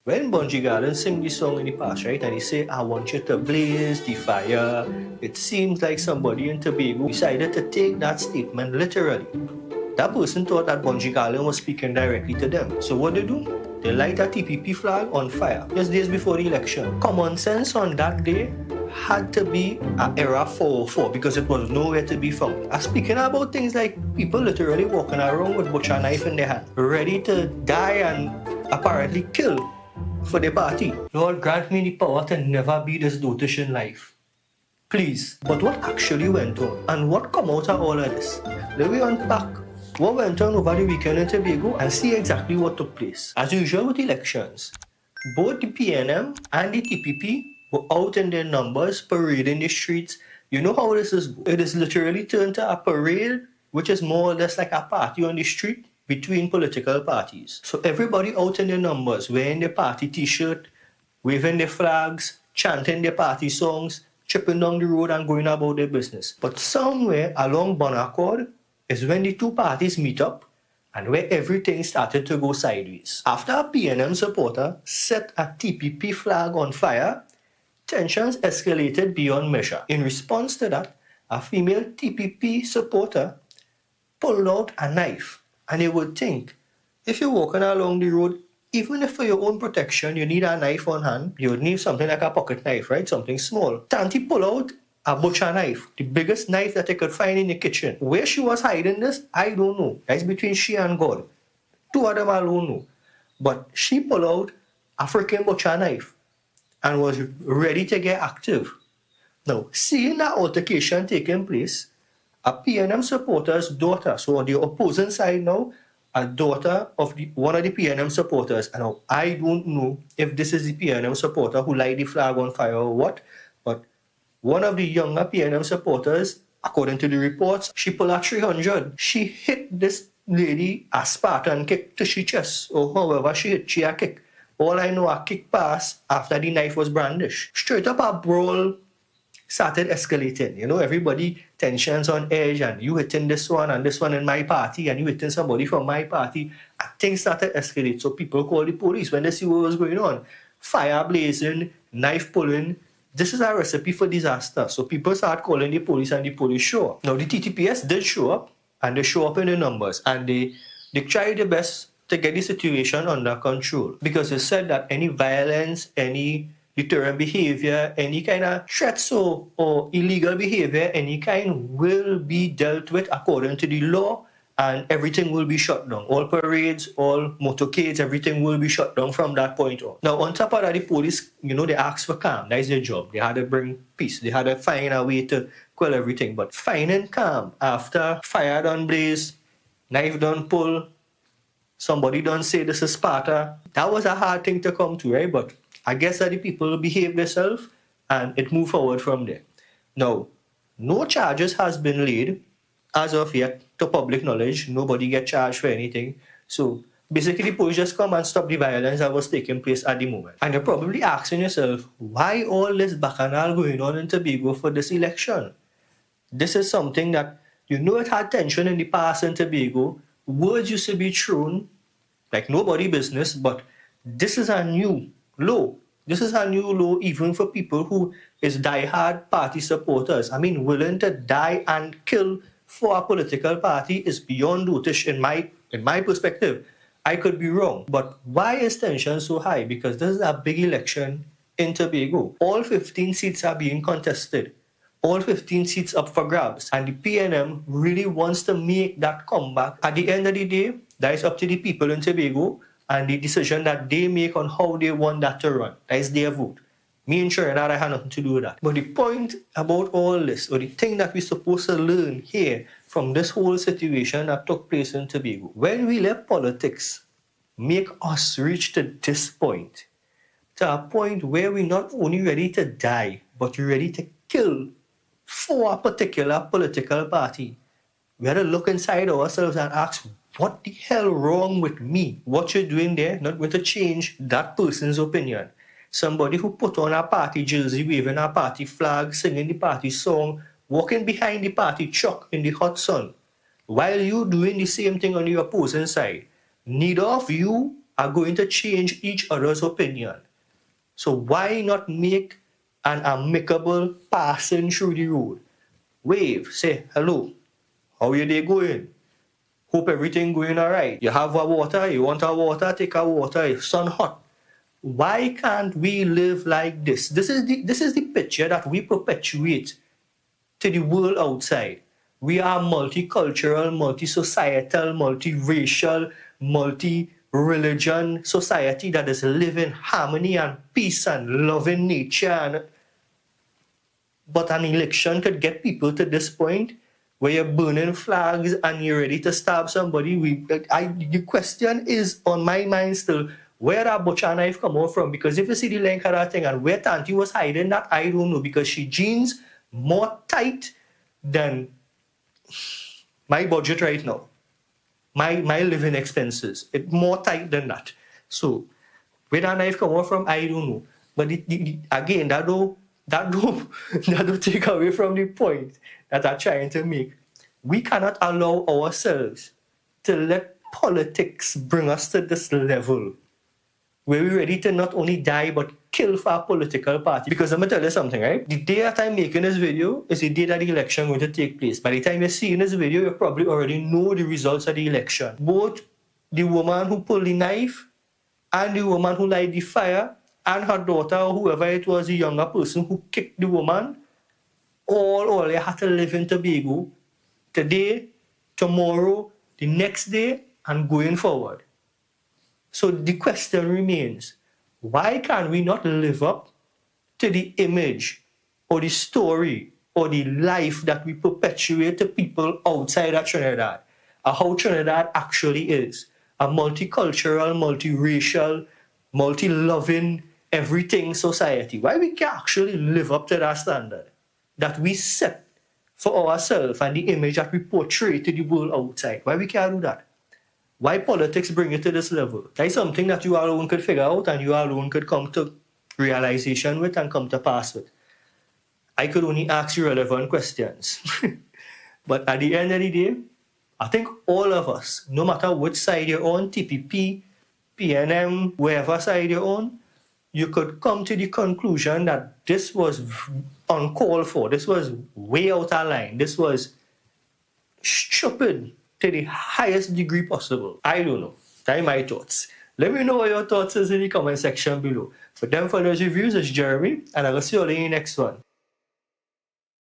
When Bungie Garden sing the song in the past, right, and he say, I want you to blaze the fire, it seems like somebody in Tobago decided to take that statement literally. That person thought that Bungie Garden was speaking directly to them. So what they do? They light a TPP flag on fire just days before the election. Common sense on that day had to be an era 404 because it was nowhere to be found. Speaking about things like people literally walking around with butcher knife in their hand, ready to die and apparently kill for the party. Lord, grant me the power to never be this dotish in life. Please. But what actually went on and what come out of all of this? Let me unpack what went on over the weekend in Tobago and see exactly what took place. As usual with elections, both the PNM and the TPP were out in their numbers, parading the streets. You know how this is? It is literally turned to a parade, which is more or less like a party on the street between political parties. So everybody out in their numbers, wearing their party t-shirt, waving their flags, chanting their party songs, tripping down the road and going about their business. But somewhere along Bonaccord is when the two parties meet up and where everything started to go sideways. After a PNM supporter set a TPP flag on fire, tensions escalated beyond measure. In response to that, a female TPP supporter pulled out a knife. And you would think, if you're walking along the road, even if for your own protection you need a knife on hand, you would need something like a pocket knife, right? Something small. Tanti pulled out a butcher knife, the biggest knife that they could find in the kitchen. Where she was hiding this, I don't know. That's between she and God. Two of them alone know. But she pulled out a freaking butcher knife and was ready to get active. Now, seeing that altercation taking place, a PNM supporter's daughter, so on the opposing side now, a daughter of one of the PNM supporters, and now I don't know if this is the PNM supporter who light the flag on fire or what, but one of the younger PNM supporters, according to the reports, she pulled a 300. She hit this lady a Spartan kick to she chest, or however she hit, she a kick. All I know, a kick pass after the knife was brandished. Straight up a brawl started escalating. You know, everybody tensions on edge, and you hitting this one and this one in my party, and you hitting somebody from my party, and things started escalating. So people called the police when they see what was going on. Fire blazing, knife pulling. This is a recipe for disaster. So people start calling the police, and the police show up. Now the TTPS did show up, and they show up in the numbers, and they tried their best to get the situation under control, because they said that any violence, any deterrent behavior, any kind of threats or illegal behavior, any kind will be dealt with according to the law, and everything will be shut down. All parades, all motorcades, everything will be shut down from that point on. Now, on top of that, the police, they asked for calm. That is their job. They had to bring peace. They had to find a way to quell everything. But finding calm after fire done blaze, knife done pull, somebody done say this is Sparta, that was a hard thing to come to, right? But I guess that the people behaved themselves and it moved forward from there. Now, no charges has been laid as of yet to public knowledge. Nobody get charged for anything. So basically, the police just come and stop the violence that was taking place at the moment. And you're probably asking yourself, why all this bacchanal going on in Tobago for this election? This is something that, it had tension in the past in Tobago. Words used to be thrown like nobody business, but this is a new low. This is a new low even for people who is diehard party supporters. I mean, willing to die and kill for a political party is beyond dotish in my perspective. I could be wrong, but why is tension so high? Because this is a big election in Tobago. All 15 seats are being contested. All 15 seats up for grabs. And the PNM really wants to make that comeback. At the end of the day, that is up to the people in Tobago and the decision that they make on how they want that to run. That is their vote. Me ensuring that I have nothing to do with that. But the point about all this, or the thing that we're supposed to learn here from this whole situation that took place in Tobago, when we let politics make us reach to this point, to a point where we're not only ready to die, but we're ready to kill for a particular political party, we had to look inside ourselves and ask, what the hell wrong with me? What you're doing there, not going to change that person's opinion. Somebody who put on a party jersey, waving a party flag, singing the party song, walking behind the party truck in the hot sun, while you doing the same thing on the opposing side. Neither of you are going to change each other's opinion. So why not make an amicable passing through the road? Wave, say, hello, how are they going? Hope everything going all right. You have a water, you want a water, take a water, it's sun hot. Why can't we live like this? This is the picture that we perpetuate to the world outside. We are multicultural, multi-societal, multi-racial, multi-religion society that is living harmony and peace and loving nature. But an election could get people to this point where you're burning flags and you're ready to stab somebody. The question is on my mind still, where that butcher knife come out from? Because if you see the length of that thing and where Tanti was hiding that, I don't know, because she jeans more tight than my budget right now. My living expenses, it's more tight than that. So where that knife come out from, I don't know. But again, that don't take away from the point that I'm trying to make. We cannot allow ourselves to let politics bring us to this level where we're ready to not only die but kill for our political party. Because I'm going to tell you something, right? The day that I'm making this video is the day that the election is going to take place. By the time you're seeing this video, you probably already know the results of the election. Both the woman who pulled the knife and the woman who lighted the fire and her daughter or whoever it was, the younger person who kicked the woman, all they had to live in Tobago today, tomorrow, the next day, and going forward. So the question remains, why can we not live up to the image or the story or the life that we perpetuate to people outside of Trinidad, or how Trinidad actually is? A multicultural, multiracial, multi-loving, everything society. Why we can't actually live up to that standard that we set for ourselves and the image that we portray to the world outside? Why we can't do that? Why politics bring it to this level? That's something that you alone could figure out and you alone could come to realization with and come to pass with. I could only ask you relevant questions. But at the end of the day, I think all of us, no matter which side you're on, TPP, PNM, wherever side you're on, you could come to the conclusion that this was uncalled for. This was way out of line. This was stupid to the highest degree possible. I don't know. That's my thoughts. Let me know what your thoughts is in the comment section below. For them, for those reviews, it's Jeremy, and I will see you all in the next one.